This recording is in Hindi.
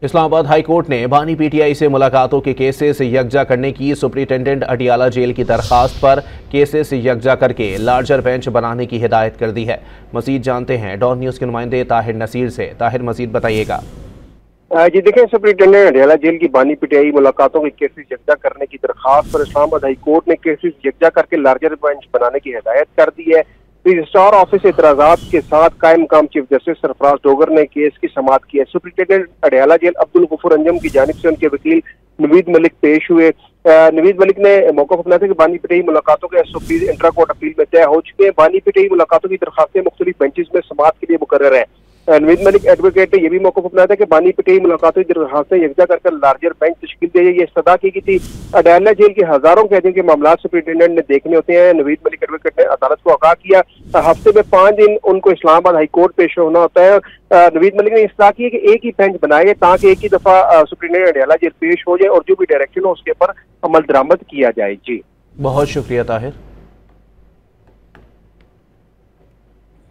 इस्लामाबाद हाई कोर्ट ने बानी पीटीआई से मुलाकातों के केसेस यकजा करने की सुप्रिंटेंडेंट अडियाला जेल की दरखास्त पर केसेस यकजा करके लार्जर बेंच बनाने की हिदायत कर दी है। मजीद जानते हैं डॉन न्यूज़ के नुमाइंदे ताहिर नसीर से। ताहिर, मजीद बताइएगा। जी देखें, सुप्रिंटेंडेंट अडियाला जेल की बानी पीटीआई मुलाकातों के केसेस यकजा करने की दरखास्त पर इस्लामाबाद हाई कोर्ट ने केसेस यकजा करके लार्जर बेंच बनाने की हिदायत कर दी है। रजिस्ट्रार ऑफिस एतराजात के साथ कायम काम चीफ जस्टिस सरफराज डोगर ने केस की समाअत की है। सुप्रिंटेंडेंट अडियाला जेल अब्दुल गफूर अंजम की जानिब से उनके वकील नवीद मलिक पेश हुए। नवीद मलिक ने मौका अपनाया था कि बानी पीटीआई मुलाकातों के SOPs इंट्रा कोर्ट अपील में तय हो चुके हैं। बानी पीटीआई मुलाकातों की दरखास्तें मुख्तलिफ बेंचेस में समाअत के लिए मुकर्रर है। नवीद मलिक एडवोकेट ने यह भी मौका अपनाया था कि बानी पीटीआई मुलाकातों की दरखास्तें यकजा कर लार्जर बेंच तश्कील दी जाए। ये इस्तदा की गई थी। अडियाला जेल के हजारों कैदियों के मामला सुप्रिंटेंडेंट ने देखने होते हैं। नवीद मलिक एडवोकेट ने अदालत को आगाह किया, हफ्ते में 5 दिन उनको इस्लामाबाद हाई कोर्ट पेश होना होता है। नवीद मलिक ने इस्तदा की है कि एक ही बेंच बनाए ताकि एक ही दफा सुप्रिंटेंडेंट अडियाला जेल पेश हो जाए और जो भी डायरेक्शन हो उसके ऊपर अमल दरामद किया जाए। जी बहुत शुक्रिया ताहिर।